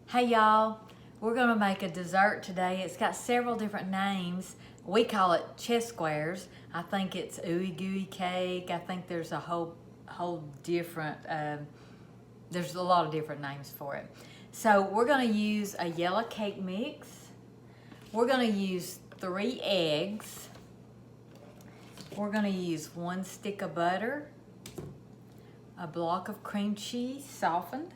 Hey y'all, we're gonna make a dessert today. It's got several different names. We call it chess squares. I think it's ooey gooey cake. I think there's a whole different, there's a lot of different names for it. So we're gonna use a yellow cake mix. We're gonna use 3 eggs. We're gonna use 1 stick of butter, a block of cream cheese softened,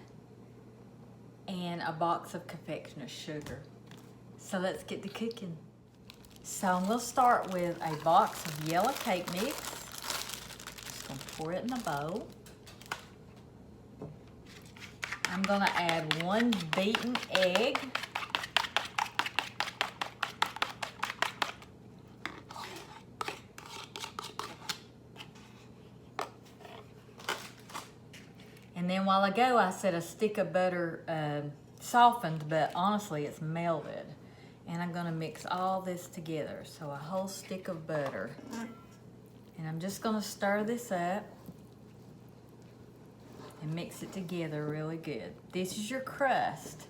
and a box of confectioner's sugar. So let's get to cooking. So we'll start with a box of yellow cake mix. Just gonna pour it in a bowl. I'm gonna add 1 beaten egg. And then while ago I said a stick of butter softened, but honestly it's melted. And I'm gonna mix all this together. So a whole stick of butter. And I'm just gonna stir this up and mix it together really good. This is your crust.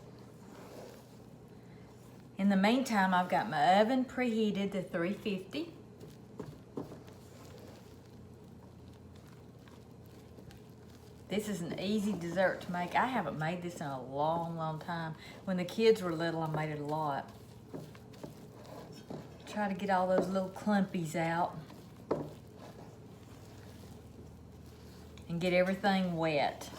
In the meantime, I've got my oven preheated to 350. This is an easy dessert to make. I haven't made this in a long time. When the kids were little, I made it a lot. Try to get all those little clumpies out. And get everything wet.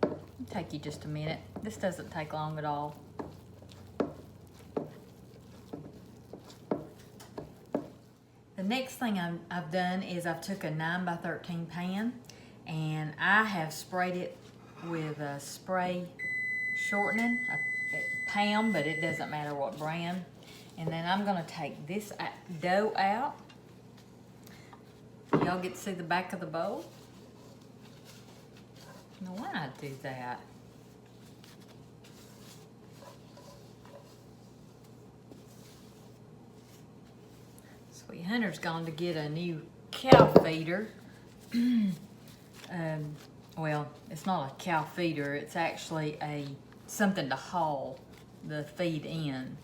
It'll take you just a minute. This doesn't take long at all. The next thing I've done is I've took a 9 by 13 pan and I have sprayed it with a spray shortening, a Pam, but it doesn't matter what brand. And then I'm gonna take this dough out. Y'all get to see the back of the bowl? Now why I do that? Sweet Hunter's gone to get a new cow feeder. Well, it's not a cow feeder, it's actually something to haul the feed in.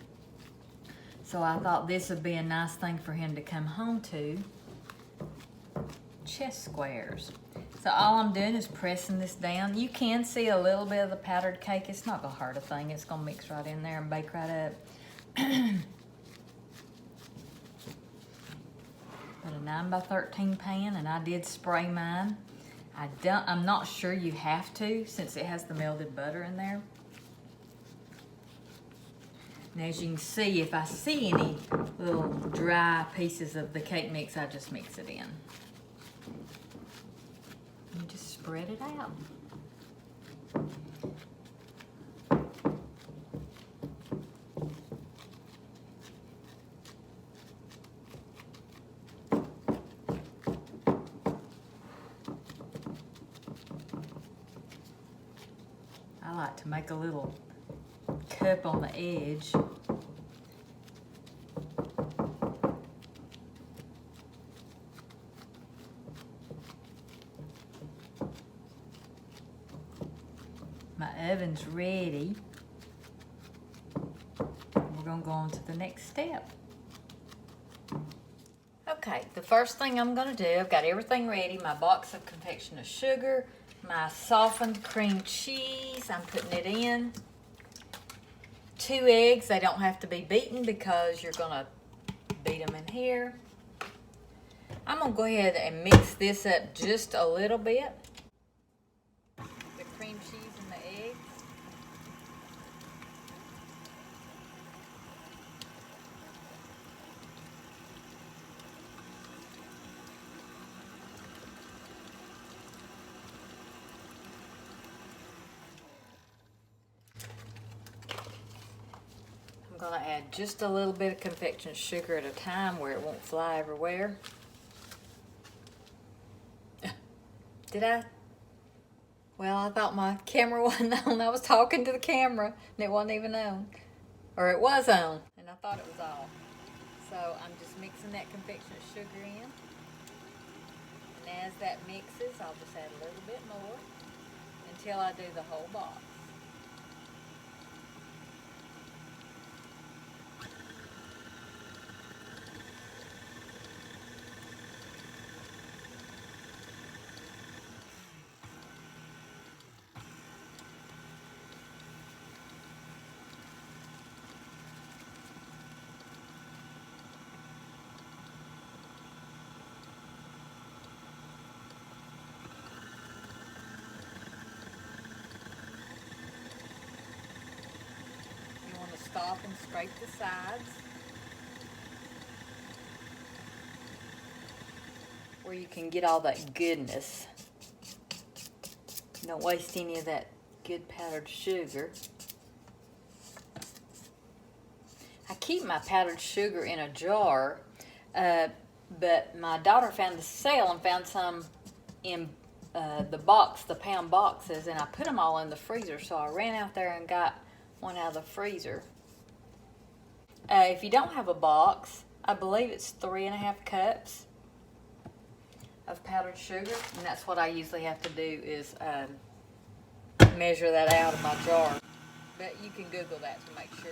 So I thought this would be a nice thing for him to come home to. Chess squares. So all I'm doing is pressing this down. You can see a little bit of the powdered cake. It's not gonna hurt a thing. It's gonna mix right in there and bake right up. Got a 9 by 13 pan, and I did spray mine. I'm not sure you have to, since it has the melted butter in there. And as you can see, if I see any little dry pieces of the cake mix, I just mix it in. You just spread it out. I like to make a little cup on the edge. My oven's ready. We're gonna go on to the next step. Okay, the first thing I'm gonna do, I've got everything ready. My box of confectioner's sugar, my softened cream cheese, I'm putting it in. 2 eggs, they don't have to be beaten because you're gonna beat them in here. I'm gonna go ahead and mix this up just a little bit. The cream cheese and the eggs. I'm gonna add just a little bit of confectioner's sugar at a time where it won't fly everywhere. Did I? Well, I thought my camera wasn't on. I was talking to the camera and it wasn't even on. Or it was on and I thought it was off. So I'm just mixing that confectioner's sugar in. And as that mixes, I'll just add a little bit more until I do the whole box. stop and scrape the sides where you can get all that goodness. Don't waste any of that good powdered sugar. I keep my powdered sugar in a jar, but my daughter found the sale and found some in the pound boxes, and I put them all in the freezer, so I ran out there and got one out of the freezer. If you don't have a box, I believe it's 3.5 cups of powdered sugar, and that's what I usually have to do is measure that out of my jar. But you can Google that to make sure.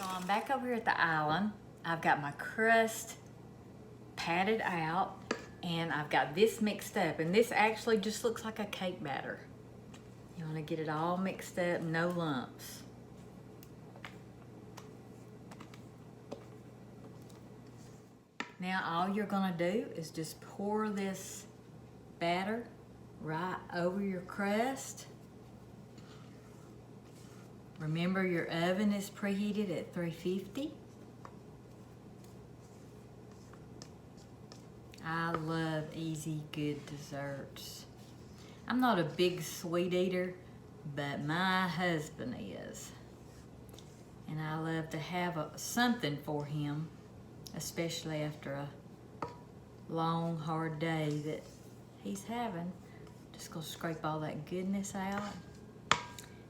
I'm back over here at the island. I've got my crust patted out, and I've got this mixed up, and this actually just looks like a cake batter. You want to get it all mixed up, no lumps. Now all you're gonna do is just pour this batter right over your crust. Remember, your oven is preheated at 350. I love easy, good desserts. I'm not a big sweet eater, but my husband is. And I love to have something for him, especially after a long, hard day that he's having. Just gonna scrape all that goodness out.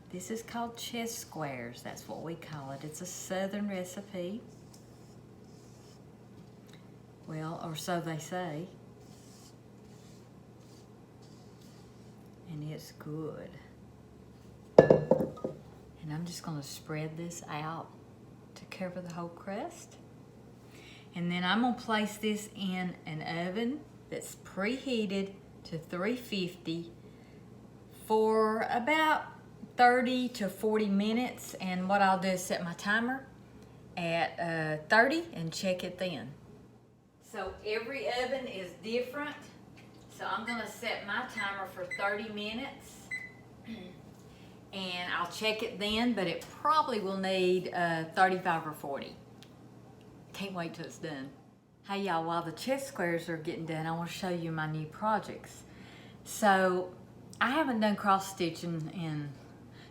This is called chess squares. That's what we call it. It's a southern recipe. Well, or so they say. And it's good. And I'm just gonna spread this out to cover the whole crust. And then I'm gonna place this in an oven that's preheated to 350 for about 30 to 40 minutes, and what I'll do is set my timer at 30 and check it then. So every oven is different, so I'm gonna set my timer for 30 minutes and I'll check it then, but it probably will need 35 or 40. Can't wait till it's done. Hey y'all, while the chess squares are getting done, I want to show you my new projects. So I haven't done cross stitching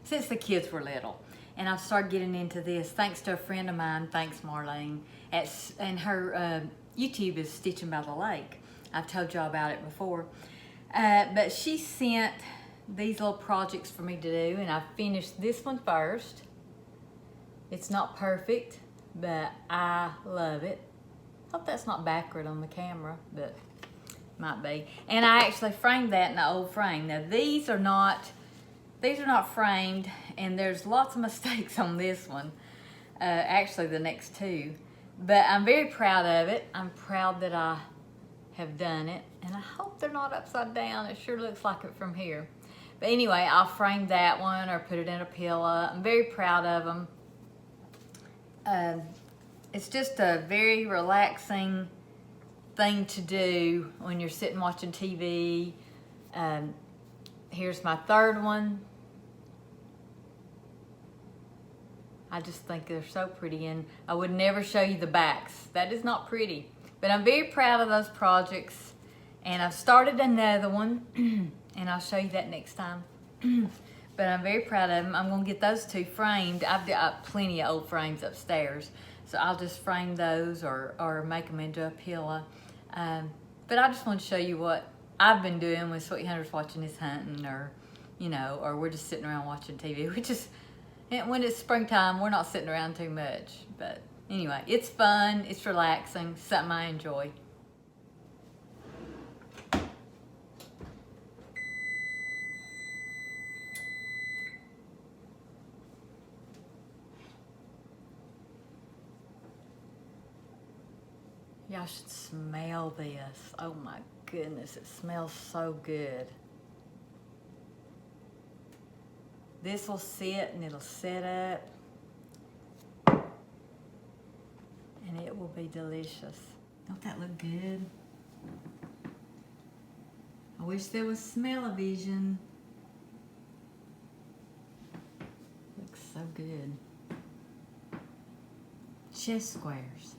since the kids were little, and I've started getting into this thanks to a friend of mine. Thanks, Marlene. And her YouTube is Stitching by the Lake. I've told y'all about it before, but she sent these little projects for me to do, and I finished this one first. It's not perfect, but I love it. Hope that's not backward on the camera, but might be. And I actually framed that in the old frame. Now these are not framed, and there's lots of mistakes on this one. Actually the next two. But I'm very proud of it. I'm proud that I have done it, and I hope they're not upside down. It sure looks like it from here. But anyway, I'll frame that one or put it in a pillow. I'm very proud of them. It's just a very relaxing thing to do when you're sitting watching TV. Here's my third one. I just think they're so pretty, and I would never show you the backs. That is not pretty. But I'm very proud of those projects, and I've started another one, and I'll show you that next time. But I'm very proud of them. I'm gonna get those two framed. I've got plenty of old frames upstairs, so I'll just frame those or make them into a pillow. But I just want to show you what I've been doing when Sweet Hunter's watching his hunting, or or we're just sitting around watching TV, which is, when it's springtime, we're not sitting around too much. But anyway, it's fun, it's relaxing, something I enjoy. Y'all should smell this. Oh my goodness, it smells so good. This will sit and it'll set up and it will be delicious. Don't that look good? I wish there was smell-o-vision. Looks so good. Chess squares.